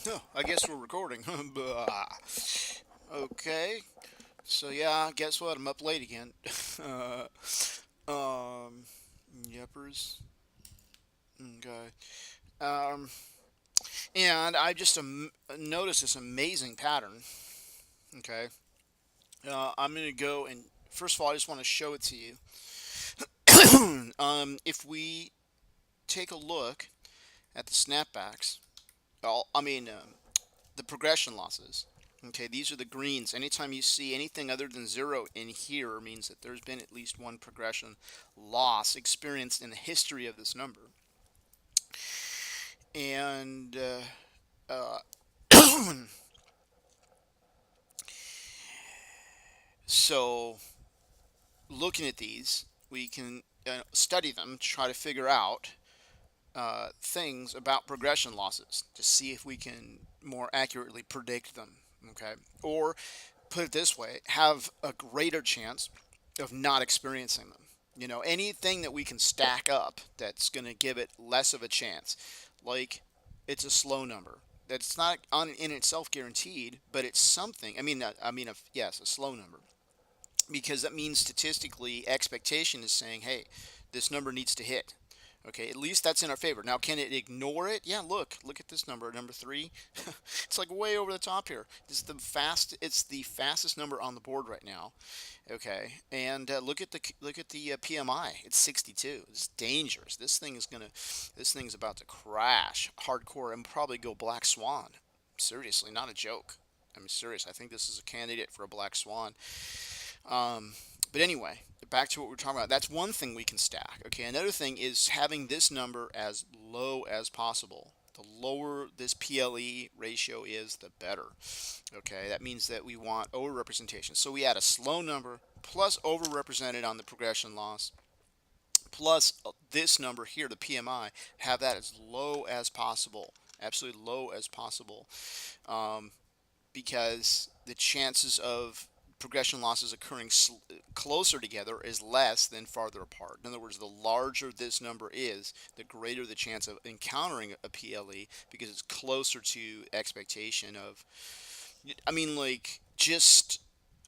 Oh, I guess we're recording. Bah. Okay. So yeah, guess what? I'm up late again. uh, Yepers. Okay. Um, and I just noticed this amazing pattern. Okay. I'm gonna go and first of all, I just want to show it to you. If we take a look at the snapbacks, the progression losses. Okay, these are the greens. Anytime you see anything other than zero in here means that there's been at least one progression loss experienced in the history of this number. And so, looking at these, we can study them to try to figure out things about progression losses to see if we can more accurately predict them. Okay, or put it this way, have a greater chance of not experiencing them. Anything that we can stack up that's going to give it less of a chance, like it's a slow number. That's not in itself guaranteed, but it's something. Yes, a slow number, because that means statistically, expectation is saying, hey, this number needs to hit. Okay, at least that's in our favor. Now, can it ignore it? Yeah, look at this number, number three. It's like way over the top here. It's the fastest number on the board right now. Okay, and look at the PMI. It's 62. It's dangerous. This thing's about to crash hardcore and probably go black swan. Seriously, not a joke. I'm serious. I think this is a candidate for a black swan. Um, but anyway, back to what we're talking about. That's one thing we can stack. Okay, another thing is having this number as low as possible. The lower this PLE ratio is, the better. Okay, that means that we want overrepresentation. So we add a slow number plus overrepresented on the progression loss plus this number here, the PMI, have that as low as possible, absolutely low as possible, um, because the chances of progression losses occurring closer together is less than farther apart. In other words, the larger this number is, the greater the chance of encountering a PLE because it's closer to expectation of, just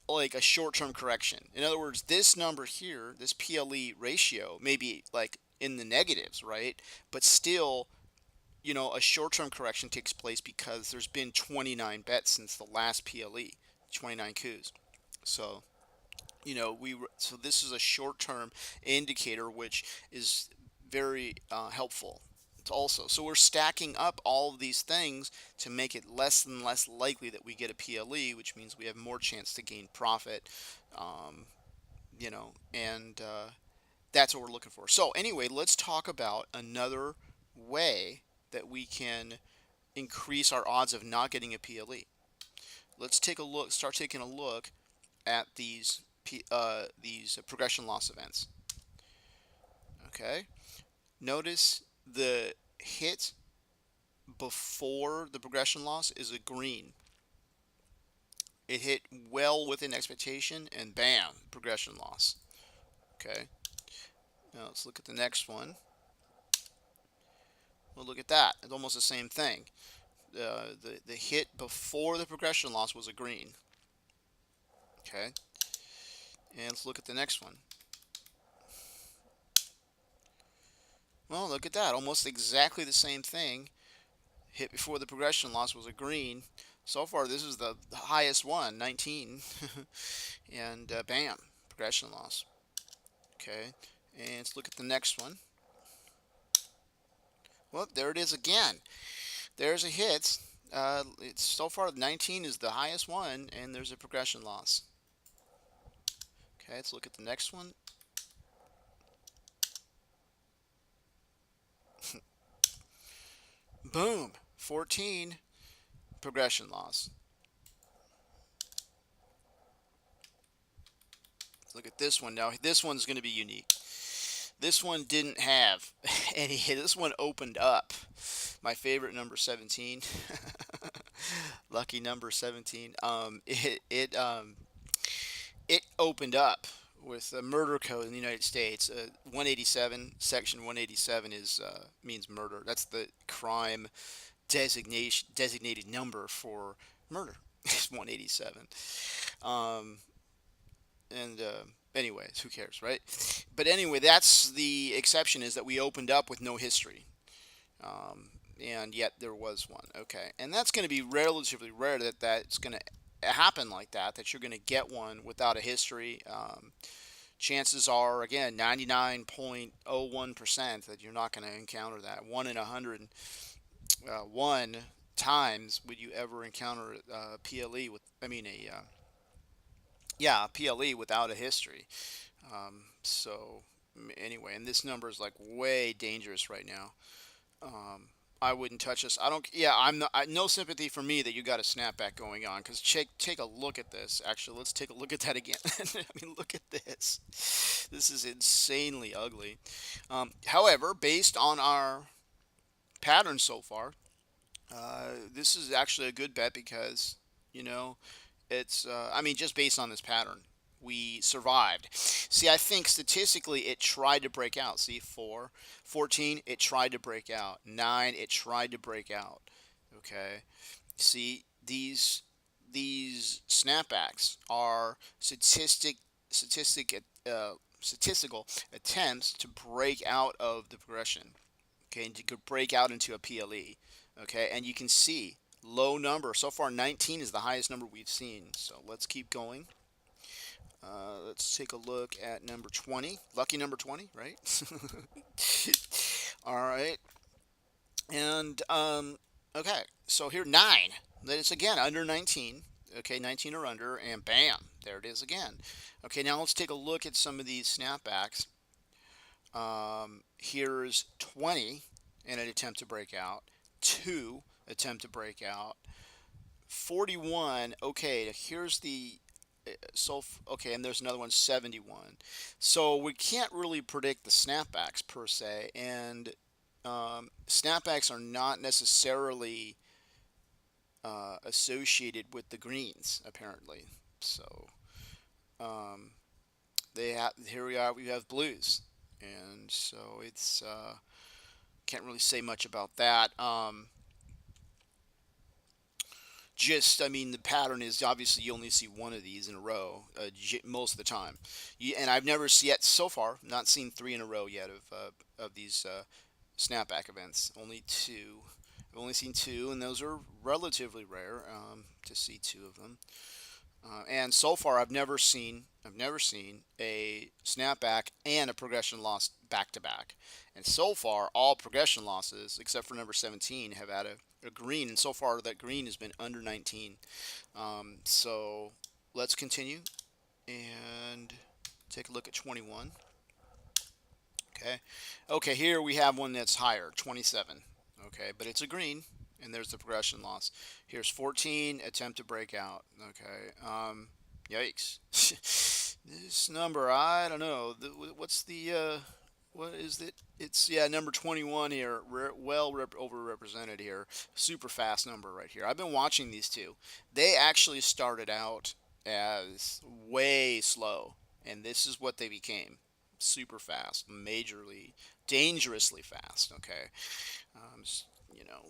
like a short-term correction. In other words, this number here, this PLE ratio, may be like in the negatives, right? But still, a short-term correction takes place because there's been 29 bets since the last PLE, 29 coups. So, so this is a short-term indicator, which is very helpful. Also, so we're stacking up all of these things to make it less and less likely that we get a PLE, which means we have more chance to gain profit. Um, and that's what we're looking for. So anyway, let's talk about another way that we can increase our odds of not getting a PLE. Let's take a look. Start taking a look at these progression loss events. Okay. Notice the hit before the progression loss is a green. It hit well within expectation, and bam, progression loss. Okay. Now let's look at the next one. Well, look at that. It's almost the same thing. The hit before the progression loss was a green. Okay. And let's look at the next one. Well, look at that. Almost exactly the same thing. Hit before the progression loss was a green. So far, this is the highest one, 19. And bam, progression loss. Okay. And let's look at the next one. Well, there it is again. There's a hit. It's so far 19 is the highest one, and there's a progression loss. Okay, let's look at the next one. Boom, 14, progression loss. Look at this one now. This one's going to be unique. This one didn't have any hit. This one opened up. My favorite number 17. Lucky number 17. It opened up with a murder code in the United States. 187, section 187 is means murder. That's the crime designated number for murder. It's 187. Um, and anyways, who cares, right? But anyway, that's the exception, is that we opened up with no history. Um, and yet there was one. Okay, and that's going to be relatively rare that that's going to happen like that. That you're going to get one without a history. Chances are, again, 99.01% that you're not going to encounter that. One in 101 times would you ever encounter PLE with, I mean, PLE without a history. So anyway, and this number is like way dangerous right now. I wouldn't touch this. I don't. Yeah, I'm not, no sympathy for me that you got a snapback going on. Because take a look at this. Actually, let's take a look at that again. I mean, look at this. This is insanely ugly. However, based on our pattern so far, this is actually a good bet because you know it's. I mean, just based on this pattern, we survived. See, I think statistically it tried to break out. See, 4, 14, it tried to break out. 9, it tried to break out. Okay. See, these snapbacks are statistic statistical attempts to break out of the progression. Okay, and to break out into a PLE. Okay, and you can see low number so far. 19 is the highest number we've seen. So let's keep going. Let's take a look at number 20. Lucky number 20, right? All right. And, okay. So here, 9. It's again under 19. Okay, 19 or under, and bam, there it is again. Okay, now let's take a look at some of these snapbacks. Here's 20 in an attempt to break out, 2 attempt to break out, 41. Okay, here's the okay, and there's another one, 71. So we can't really predict the snapbacks per se, and snapbacks are not necessarily associated with the greens apparently. So um, they have here we are. We have blues, and so it's can't really say much about that. Just, I mean, the pattern is obviously you only see one of these in a row most of the time. And I've never yet so far not seen 3 in a row yet of these snapback events. Only 2. I've only seen 2, and those are relatively rare to see 2 of them. And so far, I've never seen a snapback and a progression loss back to back. And so far, all progression losses, except for number 17, have had a green. And so far, that green has been under 19. So let's continue and take a look at 21. Okay. Okay, here we have one that's higher, 27. Okay, but it's a green, and there's the progression loss. Here's 14, attempt to break out. Okay. Yikes. This number, I don't know. What's the what is it? It's, yeah, number 21 here, overrepresented here. Super fast number right here. I've been watching these two. They actually started out as way slow, and this is what they became. Super fast, majorly, dangerously fast. Okay, um, you know,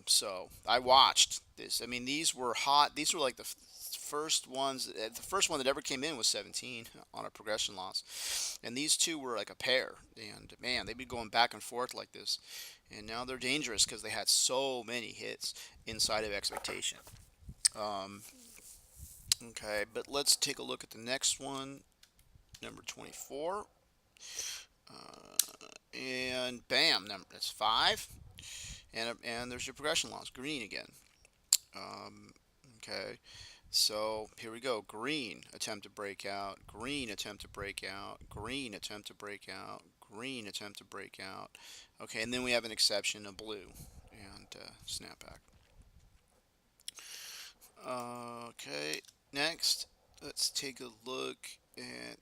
so I watched this. I mean, these were hot. These were like the first ones. The first one that ever came in was 17 on a progression loss, and these two were like a pair. And man, they'd be going back and forth like this. And now they're dangerous because they had so many hits inside of expectation. Um, okay, but let's take a look at the next one, number 24. And bam, that's 5. And there's your progression loss, green again. Um, okay, so here we go. Green, attempt to break out. Green, attempt to break out. Green, attempt to break out. Green, attempt to break out. Okay, and then we have an exception, a blue, and snapback. Okay, next, let's take a look at.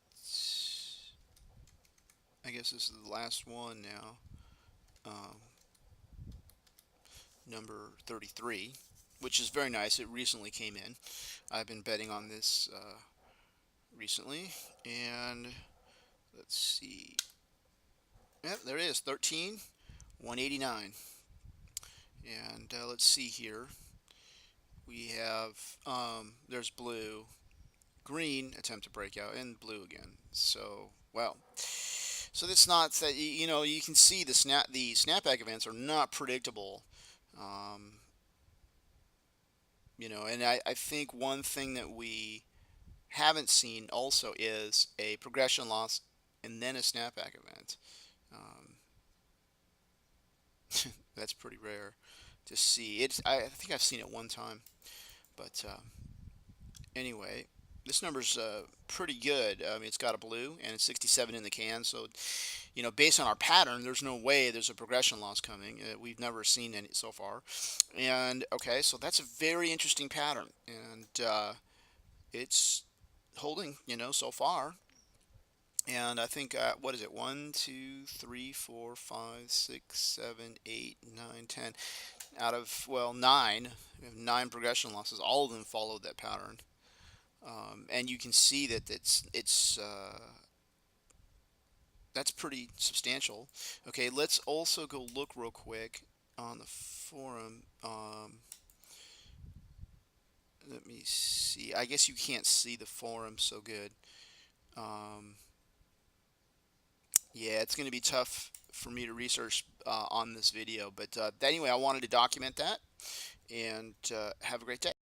I guess this is the last one now. Um, Number 33, which is very nice. It recently came in. I've been betting on this recently, and let's see. Yep, there it is, 13, 189. And let's see here. We have there's blue, green attempt to break out, and blue again. So well, so that's not that you know you can see the snapback events are not predictable. Um, and I think one thing that we haven't seen also is a progression loss and then a snapback event. Um, that's pretty rare to see. I think I've seen it one time, but anyway, this number's pretty good. I mean, it's got a blue and it's 67 in the can, so based on our pattern, there's no way there's a progression loss coming. We've never seen any so far. And okay, so that's a very interesting pattern, and it's holding, so far. And I think what is it? One, two, three, four, five, six, seven, eight, nine, 10. Out of nine, we have nine progression losses. All of them followed that pattern, and you can see that it's that's pretty substantial. Okay, let's also go look real quick on the forum. Let me see. I guess you can't see the forum so good. Um, yeah, it's going to be tough for me to research on this video. But anyway, I wanted to document that and have a great day.